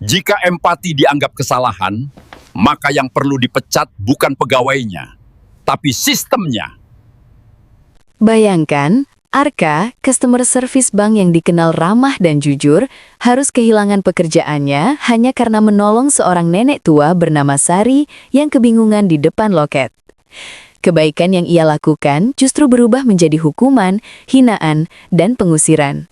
Jika empati dianggap kesalahan, maka yang perlu dipecat bukan pegawainya, tapi sistemnya. Bayangkan, Arka, customer service bank yang dikenal ramah dan jujur, harus kehilangan pekerjaannya hanya karena menolong seorang nenek tua bernama Sari yang kebingungan di depan loket. Kebaikan yang ia lakukan justru berubah menjadi hukuman, hinaan, dan pengusiran.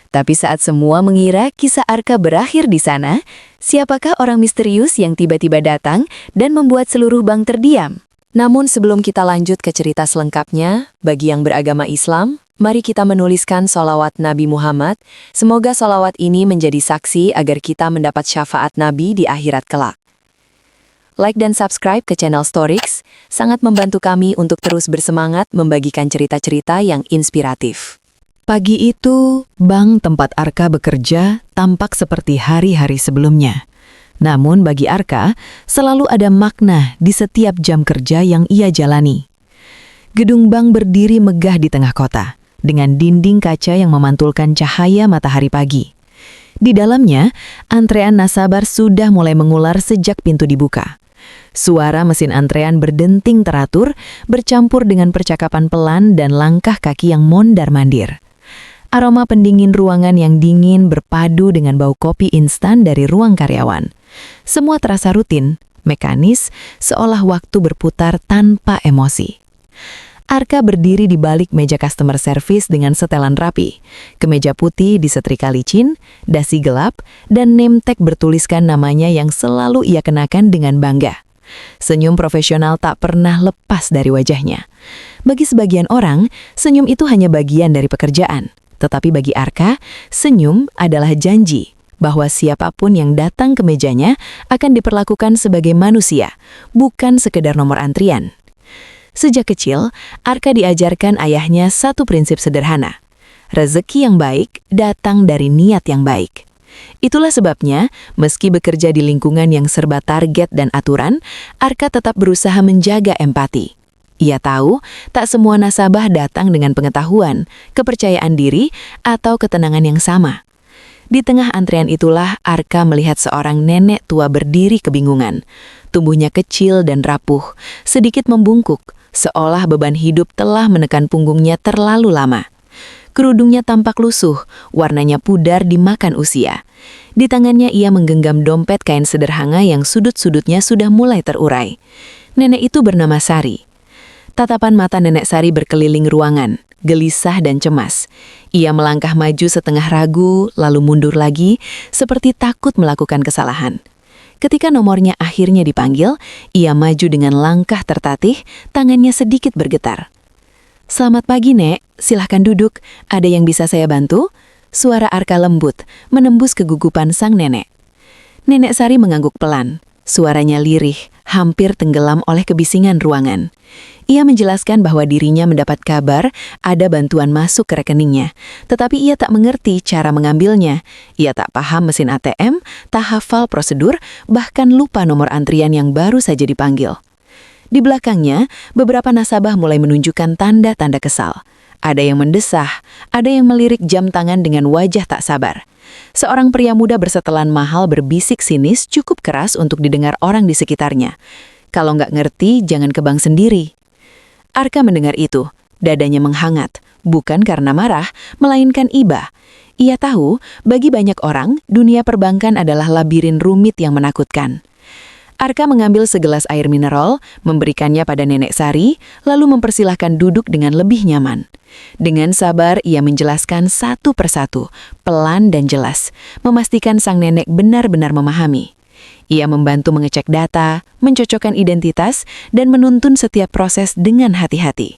Tapi saat semua mengira kisah Arka berakhir di sana, siapakah orang misterius yang tiba-tiba datang dan membuat seluruh bank terdiam? Namun sebelum kita lanjut ke cerita selengkapnya, bagi yang beragama Islam, mari kita menuliskan sholawat Nabi Muhammad. Semoga sholawat ini menjadi saksi agar kita mendapat syafaat Nabi di akhirat kelak. Like dan subscribe ke channel Storix, sangat membantu kami untuk terus bersemangat membagikan cerita-cerita yang inspiratif. Pagi itu, bank tempat Arka bekerja tampak seperti hari-hari sebelumnya. Namun bagi Arka, selalu ada makna di setiap jam kerja yang ia jalani. Gedung bank berdiri megah di tengah kota, dengan dinding kaca yang memantulkan cahaya matahari pagi. Di dalamnya, antrean nasabah sudah mulai mengular sejak pintu dibuka. Suara mesin antrean berdenting teratur, bercampur dengan percakapan pelan dan langkah kaki yang mondar-mandir. Aroma pendingin ruangan yang dingin berpadu dengan bau kopi instan dari ruang karyawan. Semua terasa rutin, mekanis, seolah waktu berputar tanpa emosi. Arka berdiri di balik meja customer service dengan setelan rapi. Kemeja putih disetrika licin, dasi gelap, dan name tag bertuliskan namanya yang selalu ia kenakan dengan bangga. Senyum profesional tak pernah lepas dari wajahnya. Bagi sebagian orang, senyum itu hanya bagian dari pekerjaan. Tetapi bagi Arka, senyum adalah janji bahwa siapapun yang datang ke mejanya akan diperlakukan sebagai manusia, bukan sekedar nomor antrian. Sejak kecil, Arka diajarkan ayahnya satu prinsip sederhana. Rezeki yang baik datang dari niat yang baik. Itulah sebabnya, meski bekerja di lingkungan yang serba target dan aturan, Arka tetap berusaha menjaga empati. Ia tahu, tak semua nasabah datang dengan pengetahuan, kepercayaan diri, atau ketenangan yang sama. Di tengah antrean itulah Arka melihat seorang nenek tua berdiri kebingungan. Tubuhnya kecil dan rapuh, sedikit membungkuk, seolah beban hidup telah menekan punggungnya terlalu lama. Kerudungnya tampak lusuh, warnanya pudar dimakan usia. Di tangannya ia menggenggam dompet kain sederhana yang sudut-sudutnya sudah mulai terurai. Nenek itu bernama Sari. Tatapan mata Nenek Sari berkeliling ruangan, gelisah dan cemas. Ia melangkah maju setengah ragu, lalu mundur lagi, seperti takut melakukan kesalahan. Ketika nomornya akhirnya dipanggil, ia maju dengan langkah tertatih, tangannya sedikit bergetar. "Selamat pagi, Nek. Silahkan duduk. Ada yang bisa saya bantu?" Suara Arka lembut, menembus kegugupan sang nenek. Nenek Sari mengangguk pelan. Suaranya lirih, hampir tenggelam oleh kebisingan ruangan. Ia menjelaskan bahwa dirinya mendapat kabar ada bantuan masuk ke rekeningnya, tetapi ia tak mengerti cara mengambilnya. Ia tak paham mesin ATM, tak hafal prosedur, bahkan lupa nomor antrian yang baru saja dipanggil. Di belakangnya, beberapa nasabah mulai menunjukkan tanda-tanda kesal. Ada yang mendesah, ada yang melirik jam tangan dengan wajah tak sabar. Seorang pria muda bersetelan mahal berbisik sinis cukup keras untuk didengar orang di sekitarnya. "Kalau nggak ngerti, jangan ke bank sendiri." Arka mendengar itu, dadanya menghangat, bukan karena marah, melainkan iba. Ia tahu, bagi banyak orang, dunia perbankan adalah labirin rumit yang menakutkan. Arka mengambil segelas air mineral, memberikannya pada Nenek Sari, lalu mempersilahkan duduk dengan lebih nyaman. Dengan sabar, ia menjelaskan satu persatu, pelan dan jelas, memastikan sang nenek benar-benar memahami. Ia membantu mengecek data, mencocokkan identitas, dan menuntun setiap proses dengan hati-hati.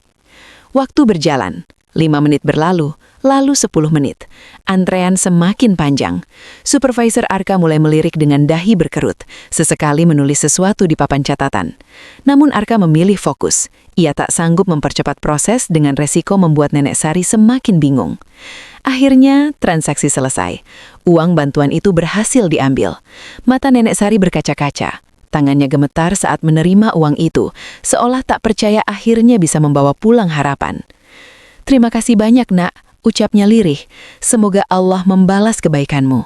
Waktu berjalan, 5 menit berlalu, lalu 10 menit. Antrean semakin panjang. Supervisor Arka mulai melirik dengan dahi berkerut, sesekali menulis sesuatu di papan catatan. Namun Arka memilih fokus. Ia tak sanggup mempercepat proses dengan resiko membuat Nenek Sari semakin bingung. Akhirnya, transaksi selesai. Uang bantuan itu berhasil diambil. Mata Nenek Sari berkaca-kaca. Tangannya gemetar saat menerima uang itu, seolah tak percaya akhirnya bisa membawa pulang harapan. "Terima kasih banyak, Nak," ucapnya lirih. "Semoga Allah membalas kebaikanmu."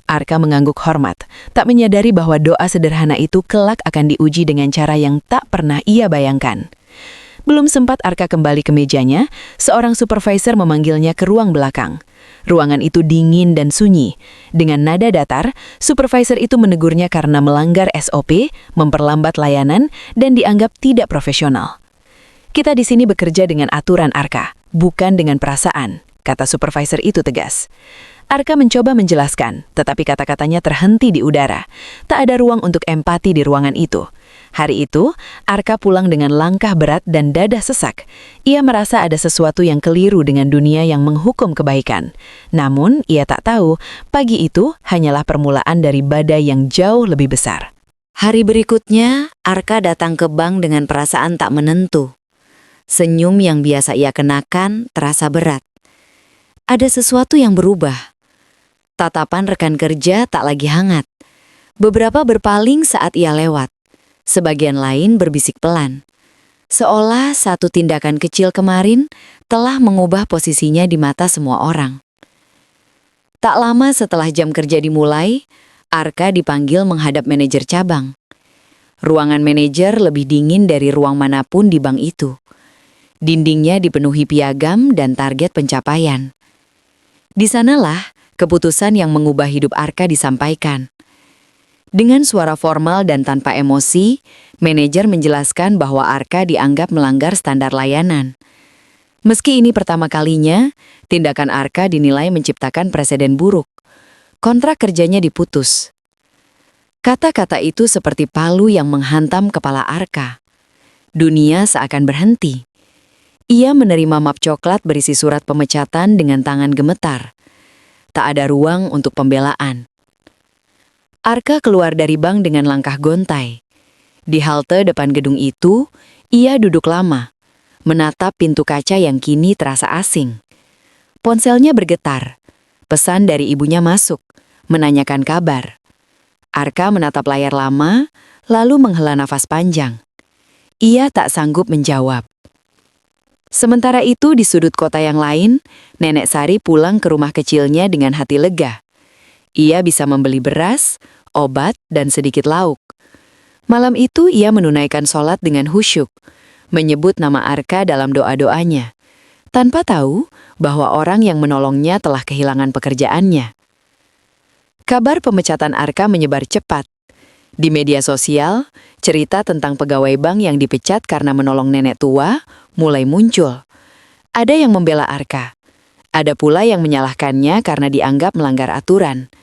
Arka mengangguk hormat, tak menyadari bahwa doa sederhana itu kelak akan diuji dengan cara yang tak pernah ia bayangkan. Belum sempat Arka kembali ke mejanya, seorang supervisor memanggilnya ke ruang belakang. Ruangan itu dingin dan sunyi. Dengan nada datar, supervisor itu menegurnya karena melanggar SOP, memperlambat layanan, dan dianggap tidak profesional. "Kita di sini bekerja dengan aturan, Arka, bukan dengan perasaan," kata supervisor itu tegas. Arka mencoba menjelaskan, tetapi kata-katanya terhenti di udara. Tak ada ruang untuk empati di ruangan itu. Hari itu, Arka pulang dengan langkah berat dan dada sesak. Ia merasa ada sesuatu yang keliru dengan dunia yang menghukum kebaikan. Namun, ia tak tahu, pagi itu hanyalah permulaan dari badai yang jauh lebih besar. Hari berikutnya, Arka datang ke bank dengan perasaan tak menentu. Senyum yang biasa ia kenakan terasa berat. Ada sesuatu yang berubah. Tatapan rekan kerja tak lagi hangat. Beberapa berpaling saat ia lewat. Sebagian lain berbisik pelan. Seolah satu tindakan kecil kemarin telah mengubah posisinya di mata semua orang. Tak lama setelah jam kerja dimulai, Arka dipanggil menghadap manajer cabang. Ruangan manajer lebih dingin dari ruang manapun di bank itu. Dindingnya dipenuhi piagam dan target pencapaian. Di sanalah keputusan yang mengubah hidup Arka disampaikan. Dengan suara formal dan tanpa emosi, manajer menjelaskan bahwa Arka dianggap melanggar standar layanan. Meski ini pertama kalinya, tindakan Arka dinilai menciptakan preseden buruk. Kontrak kerjanya diputus. Kata-kata itu seperti palu yang menghantam kepala Arka. Dunia seakan berhenti. Ia menerima map coklat berisi surat pemecatan dengan tangan gemetar. Tak ada ruang untuk pembelaan. Arka keluar dari bank dengan langkah gontai. Di halte depan gedung itu, ia duduk lama, menatap pintu kaca yang kini terasa asing. Ponselnya bergetar. Pesan dari ibunya masuk, menanyakan kabar. Arka menatap layar lama, lalu menghela nafas panjang. Ia tak sanggup menjawab. Sementara itu di sudut kota yang lain, Nenek Sari pulang ke rumah kecilnya dengan hati lega. Ia bisa membeli beras, obat, dan sedikit lauk. Malam itu ia menunaikan sholat dengan khusyuk, menyebut nama Arka dalam doa-doanya, tanpa tahu bahwa orang yang menolongnya telah kehilangan pekerjaannya. Kabar pemecatan Arka menyebar cepat. Di media sosial, cerita tentang pegawai bank yang dipecat karena menolong nenek tua mulai muncul. Ada yang membela Arka. Ada pula yang menyalahkannya karena dianggap melanggar aturan.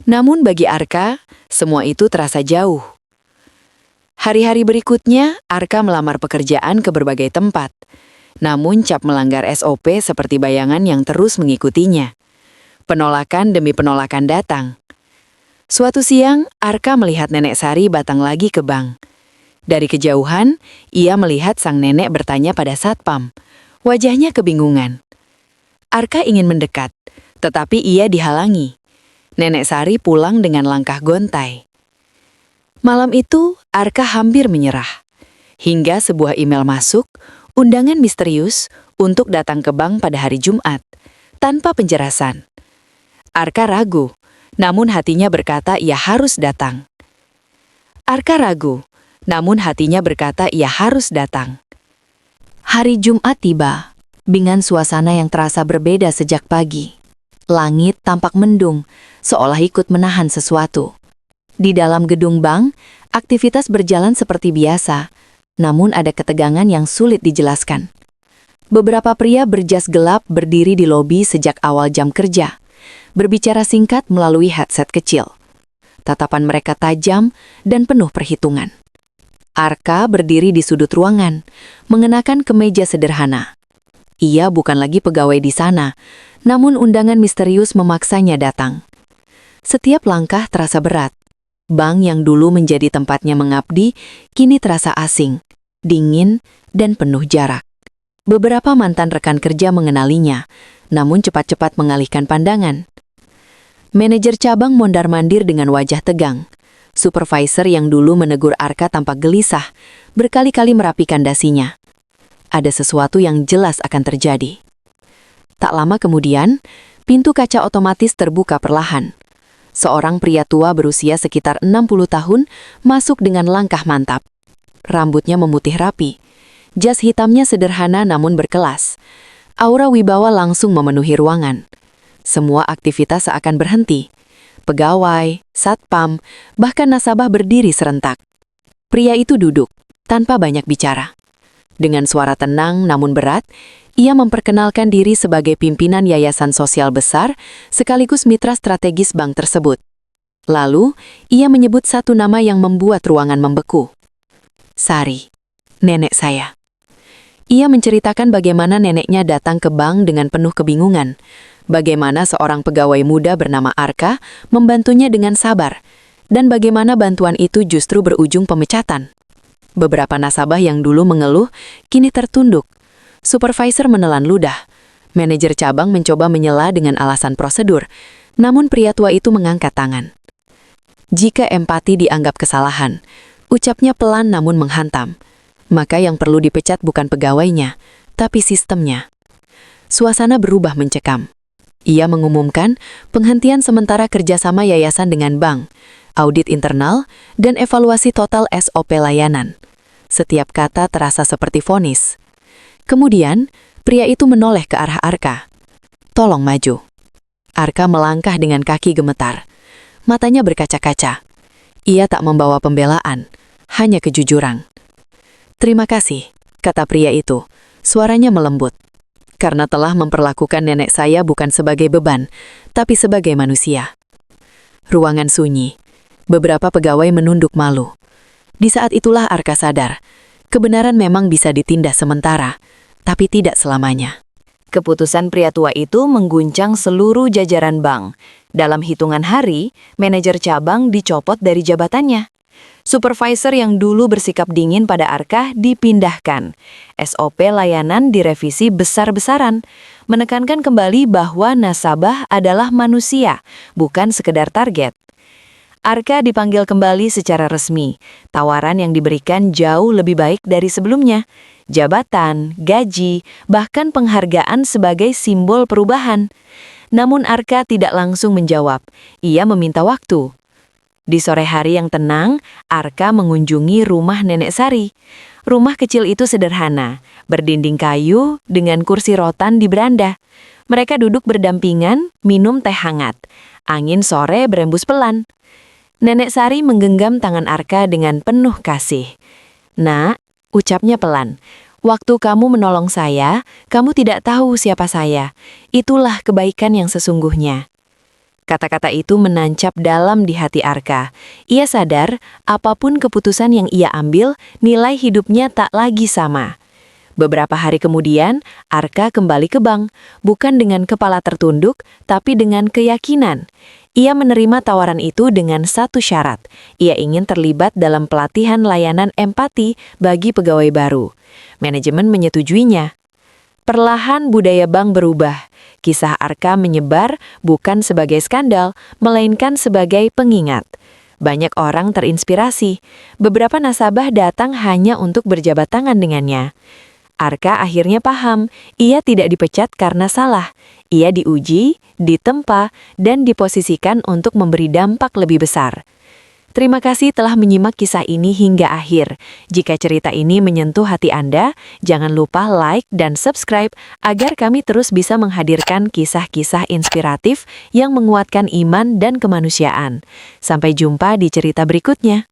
Namun bagi Arka, semua itu terasa jauh. Hari-hari berikutnya, Arka melamar pekerjaan ke berbagai tempat. Namun cap melanggar SOP seperti bayangan yang terus mengikutinya. Penolakan demi penolakan datang. Suatu siang, Arka melihat Nenek Sari datang lagi ke bank. Dari kejauhan, ia melihat sang nenek bertanya pada satpam. Wajahnya kebingungan. Arka ingin mendekat, tetapi ia dihalangi. Nenek Sari pulang dengan langkah gontai. Malam itu, Arka hampir menyerah. Hingga sebuah email masuk, undangan misterius untuk datang ke bank pada hari Jumat, tanpa penjelasan. Arka ragu. Namun hatinya berkata ia harus datang. Arka ragu, namun hatinya berkata ia harus datang. Hari Jumat tiba, dengan suasana yang terasa berbeda sejak pagi. Langit tampak mendung, seolah ikut menahan sesuatu. Di dalam gedung bank, aktivitas berjalan seperti biasa, namun ada ketegangan yang sulit dijelaskan. Beberapa pria berjas gelap berdiri di lobi sejak awal jam kerja. Berbicara singkat melalui headset kecil. Tatapan mereka tajam dan penuh perhitungan. Arka berdiri di sudut ruangan, mengenakan kemeja sederhana. Ia bukan lagi pegawai di sana, namun undangan misterius memaksanya datang. Setiap langkah terasa berat. Bank yang dulu menjadi tempatnya mengabdi, kini terasa asing, dingin, dan penuh jarak. Beberapa mantan rekan kerja mengenalinya, namun cepat-cepat mengalihkan pandangan. Manajer cabang mondar-mandir dengan wajah tegang. Supervisor yang dulu menegur Arka tampak gelisah, berkali-kali merapikan dasinya. Ada sesuatu yang jelas akan terjadi. Tak lama kemudian, pintu kaca otomatis terbuka perlahan. Seorang pria tua berusia sekitar 60 tahun masuk dengan langkah mantap. Rambutnya memutih rapi. Jas hitamnya sederhana namun berkelas. Aura wibawa langsung memenuhi ruangan. Semua aktivitas seakan berhenti. Pegawai, satpam, bahkan nasabah berdiri serentak. Pria itu duduk, tanpa banyak bicara. Dengan suara tenang namun berat, ia memperkenalkan diri sebagai pimpinan yayasan sosial besar sekaligus mitra strategis bank tersebut. Lalu, ia menyebut satu nama yang membuat ruangan membeku. Sari, nenek saya. Ia menceritakan bagaimana neneknya datang ke bank dengan penuh kebingungan. Bagaimana seorang pegawai muda bernama Arka membantunya dengan sabar. Dan bagaimana bantuan itu justru berujung pemecatan. Beberapa nasabah yang dulu mengeluh, kini tertunduk. Supervisor menelan ludah. Manajer cabang mencoba menyela dengan alasan prosedur. Namun pria tua itu mengangkat tangan. Jika empati dianggap kesalahan, ucapnya pelan namun menghantam. Maka yang perlu dipecat bukan pegawainya, tapi sistemnya. Suasana berubah mencekam. Ia mengumumkan penghentian sementara kerjasama yayasan dengan bank, audit internal, dan evaluasi total SOP layanan. Setiap kata terasa seperti vonis. Kemudian, pria itu menoleh ke arah Arka. "Tolong maju." Arka melangkah dengan kaki gemetar. Matanya berkaca-kaca. Ia tak membawa pembelaan, hanya kejujuran. "Terima kasih," kata pria itu. Suaranya melembut. "Karena telah memperlakukan nenek saya bukan sebagai beban, tapi sebagai manusia." Ruangan sunyi. Beberapa pegawai menunduk malu. Di saat itulah Arka sadar. Kebenaran memang bisa ditindas sementara, tapi tidak selamanya. Keputusan pria tua itu mengguncang seluruh jajaran bank. Dalam hitungan hari, manajer cabang dicopot dari jabatannya. Supervisor yang dulu bersikap dingin pada Arka dipindahkan. SOP layanan direvisi besar-besaran, menekankan kembali bahwa nasabah adalah manusia, bukan sekedar target. Arka dipanggil kembali secara resmi. Tawaran yang diberikan jauh lebih baik dari sebelumnya. Jabatan, gaji, bahkan penghargaan sebagai simbol perubahan. Namun Arka tidak langsung menjawab. Ia meminta waktu. Di sore hari yang tenang, Arka mengunjungi rumah Nenek Sari. Rumah kecil itu sederhana, berdinding kayu dengan kursi rotan di beranda. Mereka duduk berdampingan, minum teh hangat. Angin sore berembus pelan. Nenek Sari menggenggam tangan Arka dengan penuh kasih. "Nak," ucapnya pelan, "waktu kamu menolong saya, kamu tidak tahu siapa saya. Itulah kebaikan yang sesungguhnya." Kata-kata itu menancap dalam di hati Arka. Ia sadar, apapun keputusan yang ia ambil, nilai hidupnya tak lagi sama. Beberapa hari kemudian, Arka kembali ke bank, bukan dengan kepala tertunduk, tapi dengan keyakinan. Ia menerima tawaran itu dengan satu syarat. Ia ingin terlibat dalam pelatihan layanan empati bagi pegawai baru. Manajemen menyetujuinya. Perlahan budaya bank berubah. Kisah Arka menyebar bukan sebagai skandal, melainkan sebagai pengingat. Banyak orang terinspirasi. Beberapa nasabah datang hanya untuk berjabat tangan dengannya. Arka akhirnya paham, ia tidak dipecat karena salah. Ia diuji, ditempa, dan diposisikan untuk memberi dampak lebih besar. Terima kasih telah menyimak kisah ini hingga akhir. Jika cerita ini menyentuh hati Anda, jangan lupa like dan subscribe agar kami terus bisa menghadirkan kisah-kisah inspiratif yang menguatkan iman dan kemanusiaan. Sampai jumpa di cerita berikutnya.